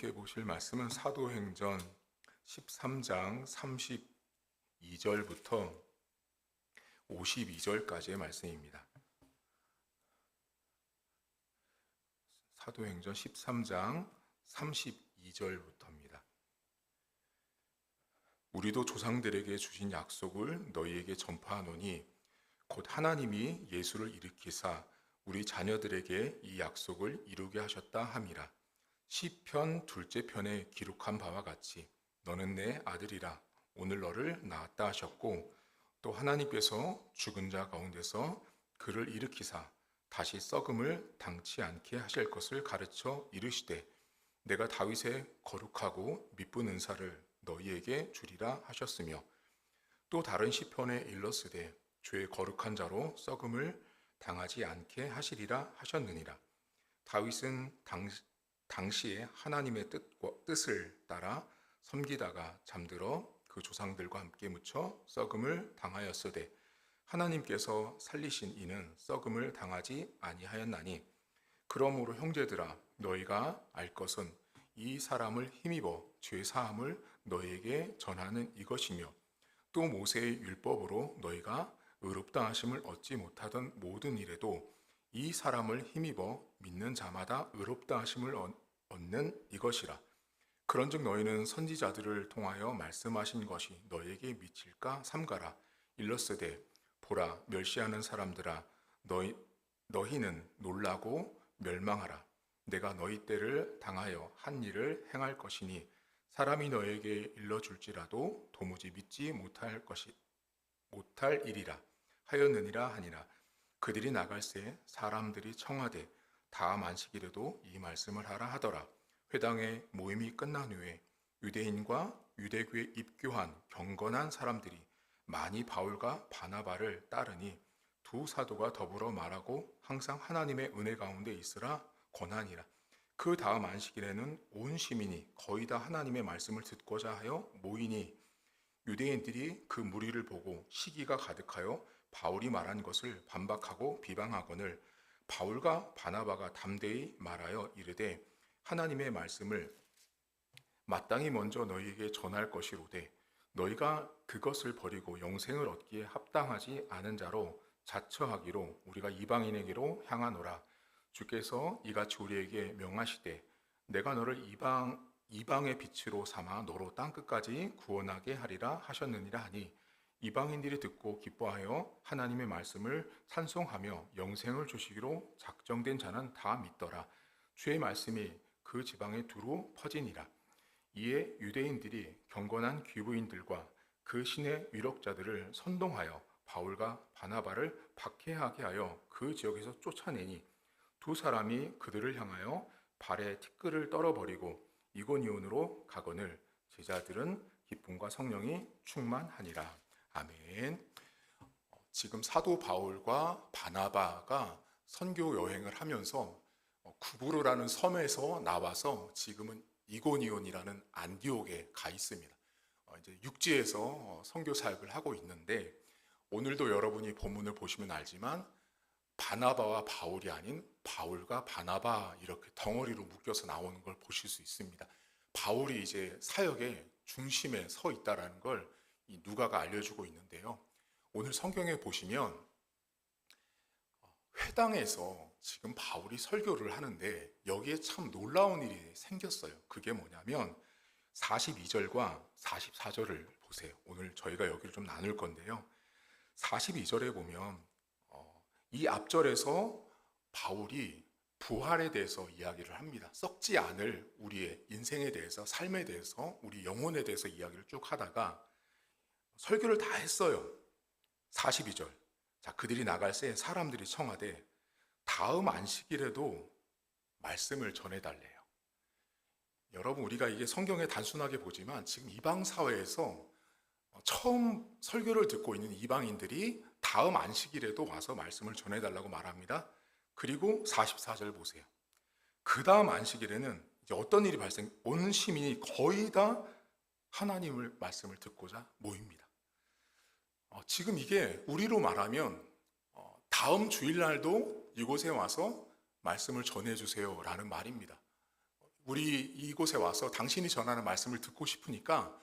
함께 보실 말씀은 사도행전 13장 32절부터 52절까지의 말씀입니다. 사도행전 13장 32절부터입니다. 우리도 조상들에게 주신 약속을 너희에게 전파하노니 곧 하나님이 예수를 일으키사 우리 자녀들에게 이 약속을 이루게 하셨다 함이라. 시편 둘째 편에 기록한 바와 같이 너는 내 아들이라 오늘 너를 낳았다 하셨고, 또 하나님께서 죽은 자 가운데서 그를 일으키사 다시 썩음을 당치 않게 하실 것을 가르쳐 이르시되 내가 다윗의 거룩하고 미쁜 은사를 너희에게 주리라 하셨으며, 또 다른 시편에 일렀으되 주의 거룩한 자로 썩음을 당하지 않게 하시리라 하셨느니라. 다윗은 당시에 하나님의 뜻을 따라 섬기다가 잠들어 그 조상들과 함께 묻혀 썩음을 당하였으되 하나님께서 살리신 이는 썩음을 당하지 아니하였나니, 그러므로 형제들아 너희가 알 것은 이 사람을 힘입어 죄 사함을 너희에게 전하는 이것이며, 또 모세의 율법으로 너희가 의롭다 하심을 얻지 못하던 모든 일에도 이 사람을 힘입어 믿는 자마다 의롭다 하심을 얻는 이것이라. 그런즉 너희는 선지자들을 통하여 말씀하신 것이 너희에게 미칠까 삼가라. 일렀으되 보라, 멸시하는 사람들아 너희는 놀라고 멸망하라. 내가 너희 때를 당하여 한 일을 행할 것이니 사람이 너희에게 일러줄지라도 도무지 믿지 못할 일이라 하였느니라 하니라. 그들이 나갈새 사람들이 청하되 다음 안식일에도 이 말씀을 하라 하더라. 회당의 모임이 끝난 후에 유대인과 유대교에 입교한 경건한 사람들이 많이 바울과 바나바를 따르니 두 사도가 더불어 말하고 항상 하나님의 은혜 가운데 있으라 권하니라. 그 다음 안식일에는 온 시민이 거의 다 하나님의 말씀을 듣고자 하여 모이니 유대인들이 그 무리를 보고 시기가 가득하여 바울이 말한 것을 반박하고 비방하거늘 바울과 바나바가 담대히 말하여 이르되 하나님의 말씀을 마땅히 먼저 너희에게 전할 것이로되 너희가 그것을 버리고 영생을 얻기에 합당하지 않은 자로 자처하기로 우리가 이방인에게로 향하노라. 주께서 이같이 우리에게 명하시되 내가 너를 이방의 빛으로 삼아 너로 땅끝까지 구원하게 하리라 하셨느니라 하니, 이방인들이 듣고 기뻐하여 하나님의 말씀을 찬송하며 영생을 주시기로 작정된 자는 다 믿더라. 주의 말씀이 그 지방에 두루 퍼지니라. 이에 유대인들이 경건한 귀부인들과 그 신의 위력자들을 선동하여 바울과 바나바를 박해하게 하여 그 지역에서 쫓아내니 두 사람이 그들을 향하여 발에 티끌을 떨어버리고 이고니온으로 가거늘 제자들은 기쁨과 성령이 충만하니라. 아멘. 지금 사도 바울과 바나바가 선교 여행을 하면서 구부로라는 섬에서 나와서 지금은 이고니온이라는 안디옥에 가 있습니다. 이제 육지에서 선교 사역을 하고 있는데, 오늘도 여러분이 본문을 보시면 알지만 바나바와 바울이 아닌 바울과 바나바 이렇게 덩어리로 묶여서 나오는 걸 보실 수 있습니다. 바울이 이제 사역의 중심에 서 있다라는 걸 이 누가가 알려주고 있는데요. 오늘 성경에 보시면 회당에서 지금 바울이 설교를 하는데 여기에 참 놀라운 일이 생겼어요. 그게 뭐냐면 42절과 44절을 보세요. 오늘 저희가 여기를 좀 나눌 건데요. 42절에 보면 이 앞절에서 바울이 부활에 대해서 이야기를 합니다. 썩지 않을 우리의 인생에 대해서, 삶에 대해서, 우리 영혼에 대해서 이야기를 쭉 하다가 설교를 다 했어요. 42절. 자, 그들이 나갈새 사람들이 청하되 다음 안식일에도 말씀을 전해달래요. 여러분, 우리가 이게 성경에 단순하게 보지만 지금 이방 사회에서 처음 설교를 듣고 있는 이방인들이 다음 안식일에도 와서 말씀을 전해달라고 말합니다. 그리고 44절 보세요. 그 다음 안식일에는 이제 어떤 일이 온 시민이 거의 다 하나님을 말씀을 듣고자 모입니다. 지금 이게 우리로 말하면 다음 주일날도 이곳에 와서 말씀을 전해주세요 라는 말입니다. 우리 이곳에 와서 당신이 전하는 말씀을 듣고 싶으니까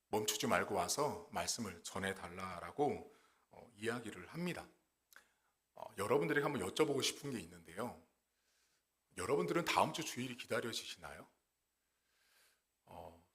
멈추지 말고 와서 말씀을 전해달라라고 이야기를 합니다. 여러분들에게 한번 여쭤보고 싶은 게 있는데요. 여러분들은 다음 주 주일이 기다려지시나요?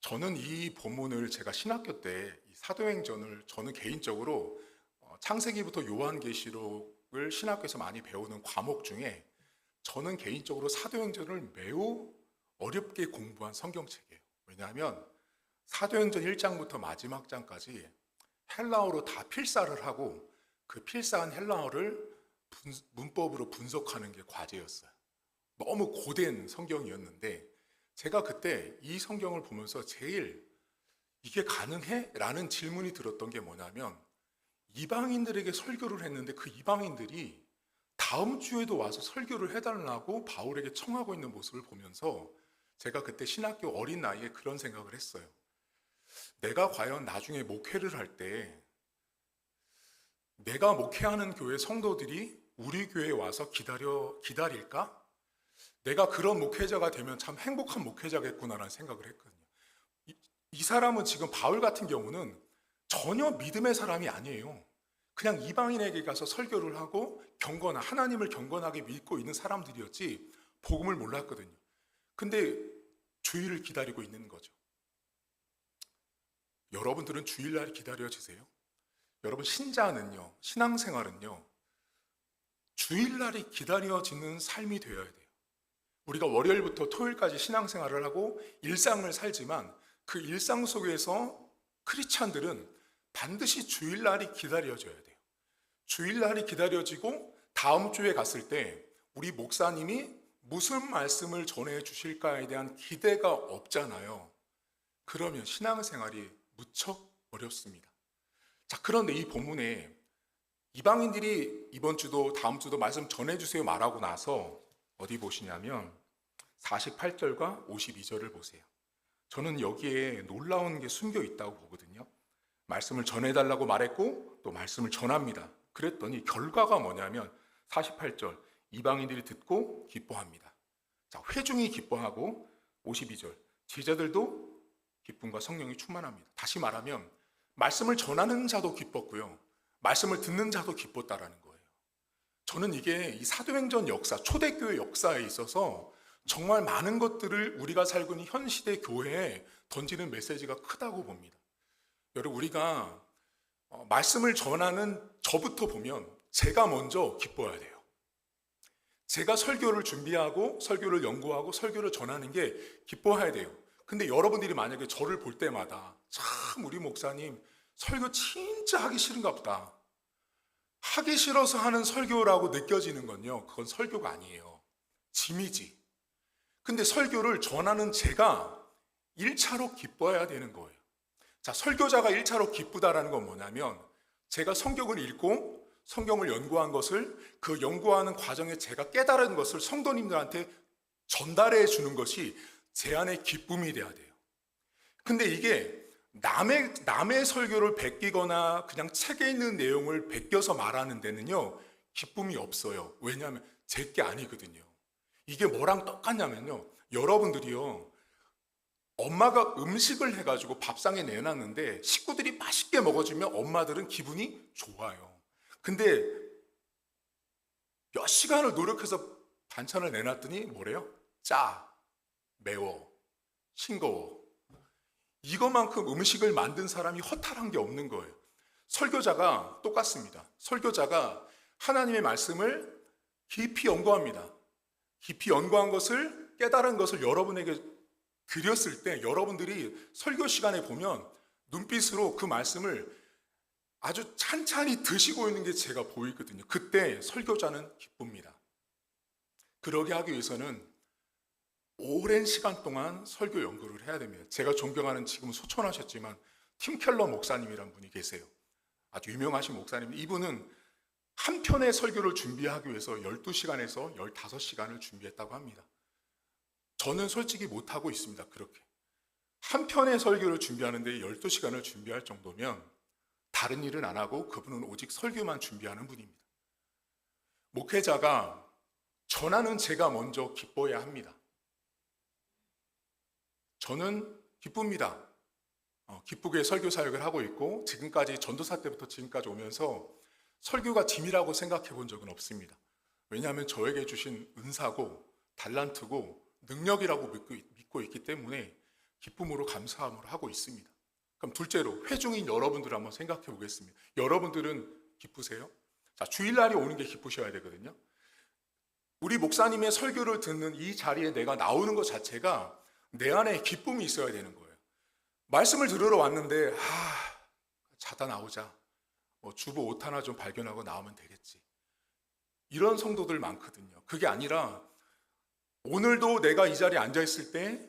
저는 이 본문을 제가 신학교 때 이 사도행전을 저는 개인적으로 창세기부터 요한계시록을 신학교에서 많이 배우는 과목 중에 저는 개인적으로 사도행전을 매우 어렵게 공부한 성경책이에요. 왜냐하면 사도행전 1장부터 마지막 장까지 헬라어로 다 필사를 하고 그 필사한 헬라어를 문법으로 분석하는 게 과제였어요. 너무 고된 성경이었는데 제가 그때 이 성경을 보면서 제일 이게 가능해? 라는 질문이 들었던 게 뭐냐면 이방인들에게 설교를 했는데 그 이방인들이 다음 주에도 와서 설교를 해달라고 바울에게 청하고 있는 모습을 보면서 제가 그때 신학교 어린 나이에 그런 생각을 했어요. 내가 과연 나중에 목회를 할 때 내가 목회하는 교회 성도들이 우리 교회에 와서 기다릴까? 내가 그런 목회자가 되면 참 행복한 목회자겠구나라는 생각을 했거든요. 이 사람은 지금 바울 같은 경우는 전혀 믿음의 사람이 아니에요. 그냥 이방인에게 가서 설교를 하고 하나님을 경건하게 믿고 있는 사람들이었지 복음을 몰랐거든요. 근데 주일을 기다리고 있는 거죠. 여러분들은 주일날 기다려지세요? 여러분 신자는요, 신앙생활은요, 주일날이 기다려지는 삶이 되어야 돼요. 우리가 월요일부터 토요일까지 신앙생활을 하고 일상을 살지만 그 일상 속에서 크리스찬들은 반드시 주일날이 기다려져야 돼요. 주일날이 기다려지고 다음 주에 갔을 때 우리 목사님이 무슨 말씀을 전해 주실까에 대한 기대가 없잖아요. 그러면 신앙생활이 무척 어렵습니다. 자, 그런데 이 본문에 이방인들이 이번 주도 다음 주도 말씀 전해주세요 말하고 나서 어디 보시냐면 48절과 52절을 보세요. 저는 여기에 놀라운 게 숨겨 있다고 보거든요. 말씀을 전해달라고 말했고 또 말씀을 전합니다. 그랬더니 결과가 뭐냐면 48절 이방인들이 듣고 기뻐합니다. 자, 회중이 기뻐하고 52절 제자들도 기쁨과 성령이 충만합니다. 다시 말하면 말씀을 전하는 자도 기뻤고요. 말씀을 듣는 자도 기뻤다라는 거예요. 저는 이게 이 사도행전 역사, 초대교회 역사에 있어서 정말 많은 것들을 우리가 살고 있는 현 시대 교회에 던지는 메시지가 크다고 봅니다. 여러분 우리가 말씀을 전하는 저부터 보면 제가 먼저 기뻐야 돼요. 제가 설교를 준비하고 설교를 연구하고 설교를 전하는 게 기뻐해야 돼요. 근데 여러분들이 만약에 저를 볼 때마다 참 우리 목사님 설교 진짜 하기 싫은가 보다. 하기 싫어서 하는 설교라고 느껴지는 건요. 그건 설교가 아니에요. 짐이지. 근데 설교를 전하는 제가 1차로 기뻐해야 되는 거예요. 자, 설교자가 1차로 기쁘다라는 건 뭐냐면 제가 성경을 읽고 성경을 연구한 것을 그 연구하는 과정에 제가 깨달은 것을 성도님들한테 전달해 주는 것이 제 안에 기쁨이 돼야 돼요. 근데 이게 남의 설교를 베끼거나 그냥 책에 있는 내용을 베껴서 말하는 데는요, 기쁨이 없어요. 왜냐하면 제 게 아니거든요. 이게 뭐랑 똑같냐면요, 여러분들이요, 엄마가 음식을 해가지고 밥상에 내놨는데 식구들이 맛있게 먹어주면 엄마들은 기분이 좋아요. 근데 몇 시간을 노력해서 반찬을 내놨더니 뭐래요? 짜, 매워, 싱거워. 이거만큼 음식을 만든 사람이 허탈한 게 없는 거예요. 설교자가 똑같습니다. 설교자가 하나님의 말씀을 깊이 연구합니다. 깊이 연구한 것을 깨달은 것을 여러분에게 드렸을 때 여러분들이 설교 시간에 보면 눈빛으로 그 말씀을 아주 찬찬히 드시고 있는 게 제가 보이거든요. 그때 설교자는 기쁩니다. 그러게 하기 위해서는 오랜 시간 동안 설교 연구를 해야 됩니다. 제가 존경하는 지금 소천하셨지만 팀 켈러 목사님이라는 분이 계세요. 아주 유명하신 목사님. 이분은 한 편의 설교를 준비하기 위해서 12시간에서 15시간을 준비했다고 합니다. 저는 솔직히 못하고 있습니다. 그렇게. 한 편의 설교를 준비하는데 12시간을 준비할 정도면 다른 일은 안 하고 그분은 오직 설교만 준비하는 분입니다. 목회자가 전하는 제가 먼저 기뻐야 합니다. 저는 기쁩니다. 기쁘게 설교 사역을 하고 있고 지금까지 전도사 때부터 지금까지 오면서 설교가 짐이라고 생각해 본 적은 없습니다. 왜냐하면 저에게 주신 은사고 달란트고 능력이라고 믿고 있기 때문에 기쁨으로 감사함으로 하고 있습니다. 그럼 둘째로 회중인 여러분들 한번 생각해 보겠습니다. 여러분들은 기쁘세요? 자, 주일날이 오는 게 기쁘셔야 되거든요. 우리 목사님의 설교를 듣는 이 자리에 내가 나오는 것 자체가 내 안에 기쁨이 있어야 되는 거예요. 말씀을 들으러 왔는데 자다 나오자. 주보 옷 하나 좀 발견하고 나오면 되겠지. 이런 성도들 많거든요. 그게 아니라 오늘도 내가 이 자리에 앉아있을 때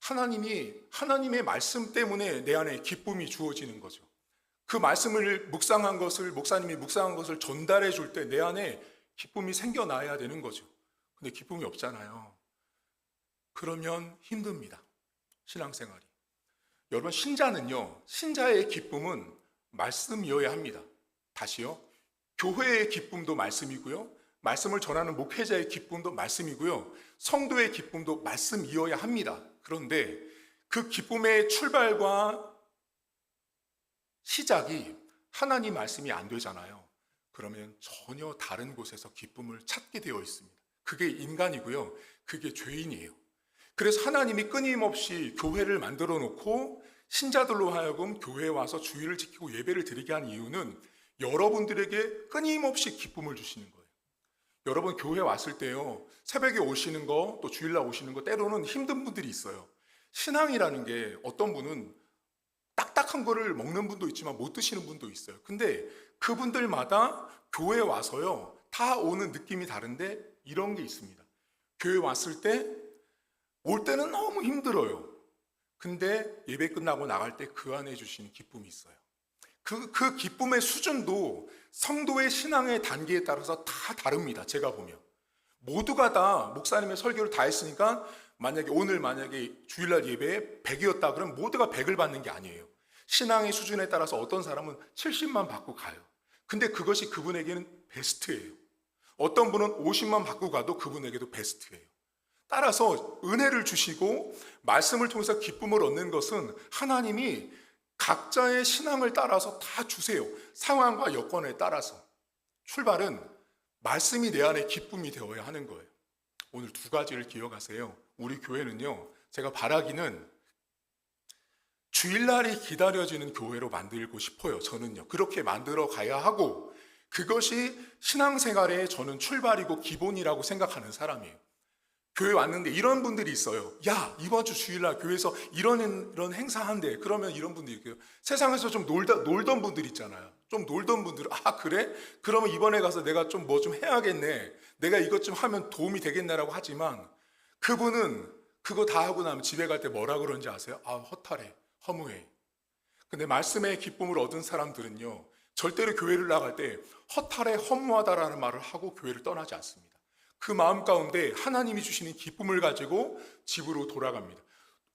하나님의 말씀 때문에 내 안에 기쁨이 주어지는 거죠. 그 말씀을 목사님이 묵상한 것을 전달해 줄 때 내 안에 기쁨이 생겨나야 되는 거죠. 근데 기쁨이 없잖아요. 그러면 힘듭니다. 신앙생활이. 여러분, 신자의 기쁨은 말씀이어야 합니다. 다시요. 교회의 기쁨도 말씀이고요. 말씀을 전하는 목회자의 기쁨도 말씀이고요. 성도의 기쁨도 말씀이어야 합니다. 그런데 그 기쁨의 출발과 시작이 하나님 말씀이 안 되잖아요. 그러면 전혀 다른 곳에서 기쁨을 찾게 되어 있습니다. 그게 인간이고요. 그게 죄인이에요. 그래서 하나님이 끊임없이 교회를 만들어 놓고 신자들로 하여금 교회에 와서 주일을 지키고 예배를 드리게 한 이유는 여러분들에게 끊임없이 기쁨을 주시는 거예요. 여러분 교회 왔을 때요, 새벽에 오시는 거, 또 주일날 오시는 거 때로는 힘든 분들이 있어요. 신앙이라는 게 어떤 분은 딱딱한 거를 먹는 분도 있지만 못 드시는 분도 있어요. 근데 그분들마다 교회에 와서요, 다 오는 느낌이 다른데 이런 게 있습니다. 교회 왔을 때 올 때는 너무 힘들어요. 근데 예배 끝나고 나갈 때 그 안에 주시는 기쁨이 있어요. 그 기쁨의 수준도 성도의 신앙의 단계에 따라서 다 다릅니다. 제가 보면 모두가 다 목사님의 설교를 다 했으니까 오늘 주일날 예배에 100이었다 그러면 모두가 100을 받는 게 아니에요. 신앙의 수준에 따라서 어떤 사람은 70만 받고 가요. 근데 그것이 그분에게는 베스트예요. 어떤 분은 50만 받고 가도 그분에게도 베스트예요. 따라서 은혜를 주시고 말씀을 통해서 기쁨을 얻는 것은 하나님이 각자의 신앙을 따라서 다 주세요. 상황과 여건에 따라서. 출발은 말씀이 내 안에 기쁨이 되어야 하는 거예요. 오늘 두 가지를 기억하세요. 우리 교회는요, 제가 바라기는 주일날이 기다려지는 교회로 만들고 싶어요. 저는요. 그렇게 만들어 가야 하고 그것이 신앙생활의 저는 출발이고 기본이라고 생각하는 사람이에요. 교회 왔는데 이런 분들이 있어요. 야, 이번 주 주일날 교회에서 이런 행사 한대. 그러면 이런 분들이 있고요. 세상에서 좀 놀던 분들 있잖아요. 좀 놀던 분들, 그래? 그러면 이번에 가서 내가 좀 뭐 좀 해야겠네. 내가 이것 좀 하면 도움이 되겠네라고 하지만 그분은 그거 다 하고 나면 집에 갈 때 뭐라 그러는지 아세요? 허탈해, 허무해. 근데 말씀의 기쁨을 얻은 사람들은요, 절대로 교회를 나갈 때 허탈해, 허무하다라는 말을 하고 교회를 떠나지 않습니다. 그 마음 가운데 하나님이 주시는 기쁨을 가지고 집으로 돌아갑니다.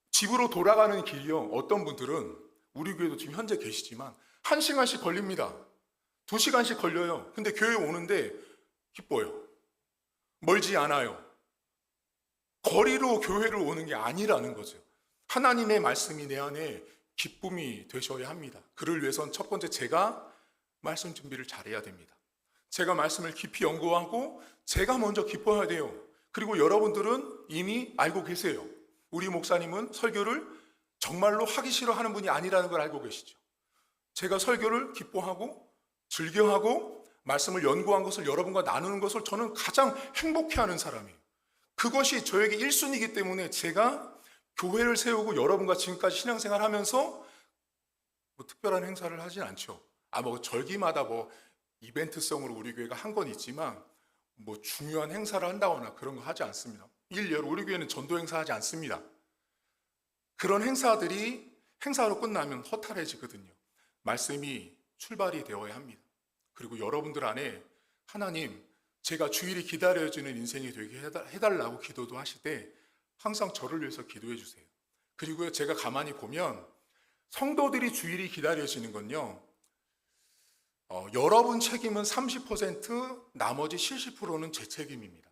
집으로 돌아가는 길이요, 어떤 분들은 우리 교회도 지금 현재 계시지만 1시간씩 걸립니다. 2시간씩 걸려요. 근데 교회 오는데 기뻐요. 멀지 않아요. 거리로 교회를 오는 게 아니라는 거죠. 하나님의 말씀이 내 안에 기쁨이 되셔야 합니다. 그를 위해서는 첫 번째 제가 말씀 준비를 잘해야 됩니다. 제가 말씀을 깊이 연구하고 제가 먼저 기뻐야 돼요. 그리고 여러분들은 이미 알고 계세요. 우리 목사님은 설교를 정말로 하기 싫어하는 분이 아니라는 걸 알고 계시죠. 제가 설교를 기뻐하고 즐겨하고 말씀을 연구한 것을 여러분과 나누는 것을 저는 가장 행복해하는 사람이에요. 그것이 저에게 1순위이기 때문에 제가 교회를 세우고 여러분과 지금까지 신앙생활 하면서 특별한 행사를 하진 않죠. 절기마다 이벤트성으로 우리 교회가 한 건 있지만 중요한 행사를 한다거나 그런 거 하지 않습니다. 일례로 우리 교회는 전도 행사 하지 않습니다. 그런 행사로 끝나면 허탈해지거든요. 말씀이 출발이 되어야 합니다. 그리고 여러분들 안에 하나님, 제가 주일이 기다려지는 인생이 되게 해달라고 기도도 하시되 항상 저를 위해서 기도해 주세요. 그리고 제가 가만히 보면 성도들이 주일이 기다려지는 건요, 여러분 책임은 30%, 나머지 70%는 제 책임입니다.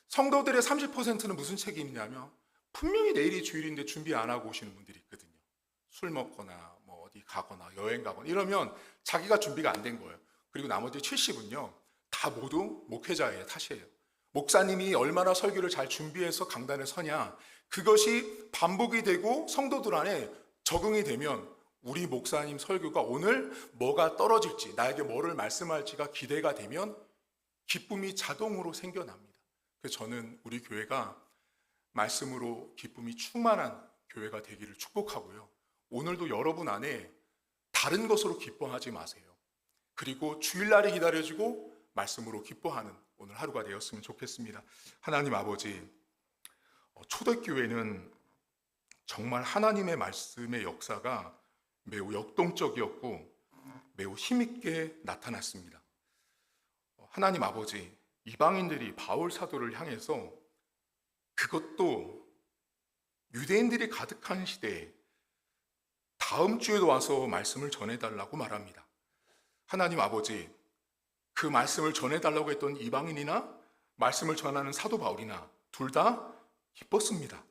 성도들의 30%는 무슨 책임이냐면 분명히 내일이 주일인데 준비 안 하고 오시는 분들이 있거든요. 술 먹거나 뭐 어디 가거나 여행 가거나 이러면 자기가 준비가 안 된 거예요. 그리고 나머지 70은요 다 모두 목회자의 탓이에요. 목사님이 얼마나 설교를 잘 준비해서 강단에 서냐, 그것이 반복이 되고 성도들 안에 적응이 되면 우리 목사님 설교가 오늘 뭐가 떨어질지, 나에게 뭐를 말씀할지가 기대가 되면 기쁨이 자동으로 생겨납니다. 그래서 저는 우리 교회가 말씀으로 기쁨이 충만한 교회가 되기를 축복하고요. 오늘도 여러분 안에 다른 것으로 기뻐하지 마세요. 그리고 주일날이 기다려지고 말씀으로 기뻐하는 오늘 하루가 되었으면 좋겠습니다. 하나님 아버지, 초대교회는 정말 하나님의 말씀의 역사가 매우 역동적이었고 매우 힘있게 나타났습니다. 하나님 아버지, 이방인들이 바울 사도를 향해서, 그것도 유대인들이 가득한 시대에 다음 주에도 와서 말씀을 전해달라고 말합니다. 하나님 아버지, 그 말씀을 전해달라고 했던 이방인이나 말씀을 전하는 사도 바울이나 둘 다 기뻤습니다.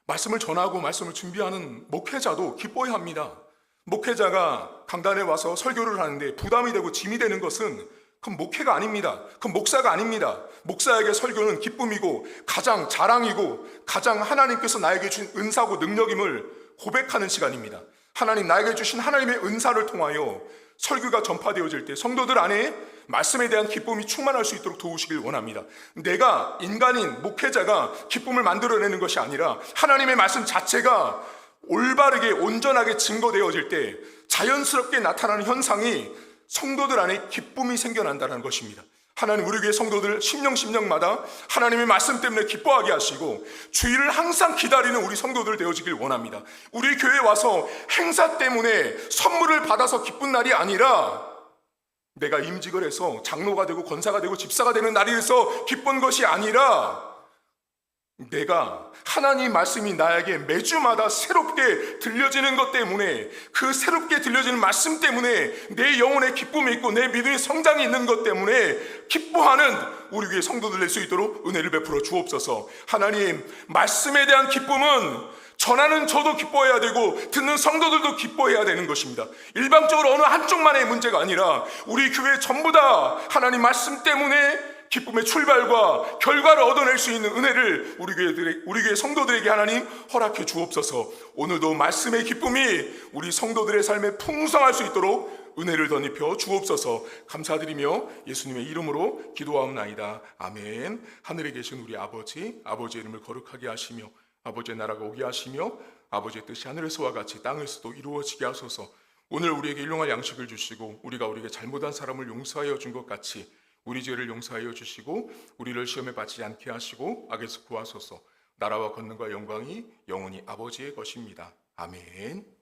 말씀을 전하고 말씀을 준비하는 목회자도 기뻐야 합니다. 목회자가 강단에 와서 설교를 하는데 부담이 되고 짐이 되는 것은 그건 목회가 아닙니다. 그건 목사가 아닙니다. 목사에게 설교는 기쁨이고 가장 자랑이고 가장 하나님께서 나에게 주신 은사고 능력임을 고백하는 시간입니다. 하나님, 나에게 주신 하나님의 은사를 통하여 설교가 전파되어질 때 성도들 안에 말씀에 대한 기쁨이 충만할 수 있도록 도우시길 원합니다. 내가 인간인 목회자가 기쁨을 만들어내는 것이 아니라 하나님의 말씀 자체가 올바르게 온전하게 증거되어질 때 자연스럽게 나타나는 현상이 성도들 안에 기쁨이 생겨난다는 것입니다. 하나님, 우리 교회 성도들 심령마다 하나님의 말씀 때문에 기뻐하게 하시고 주일을 항상 기다리는 우리 성도들 되어지길 원합니다. 우리 교회에 와서 행사 때문에 선물을 받아서 기쁜 날이 아니라 내가 임직을 해서 장로가 되고 권사가 되고 집사가 되는 날이 돼서 기쁜 것이 아니라 내가 하나님 말씀이 나에게 매주마다 새롭게 들려지는 것 때문에, 그 새롭게 들려지는 말씀 때문에 내 영혼에 기쁨이 있고 내 믿음의 성장이 있는 것 때문에 기뻐하는 우리 교회 성도들 될 수 있도록 은혜를 베풀어 주옵소서. 하나님, 말씀에 대한 기쁨은 전하는 저도 기뻐해야 되고 듣는 성도들도 기뻐해야 되는 것입니다. 일방적으로 어느 한쪽만의 문제가 아니라 우리 교회 전부 다 하나님 말씀 때문에 기쁨의 출발과 결과를 얻어낼 수 있는 은혜를 우리 교회 성도들에게 하나님 허락해 주옵소서. 오늘도 말씀의 기쁨이 우리 성도들의 삶에 풍성할 수 있도록 은혜를 덧입혀 주옵소서. 감사드리며 예수님의 이름으로 기도하옵나이다. 아멘. 하늘에 계신 우리 아버지, 아버지의 이름을 거룩하게 하시며 아버지의 나라가 오게 하시며 아버지의 뜻이 하늘에서와 같이 땅에서도 이루어지게 하소서. 오늘 우리에게 일용할 양식을 주시고 우리가 우리에게 잘못한 사람을 용서하여 준 것 같이 우리 죄를 용서하여 주시고 우리를 시험에 빠지지 않게 하시고 악에서 구하소서. 나라와 권능과 영광이 영원히 아버지의 것입니다. 아멘.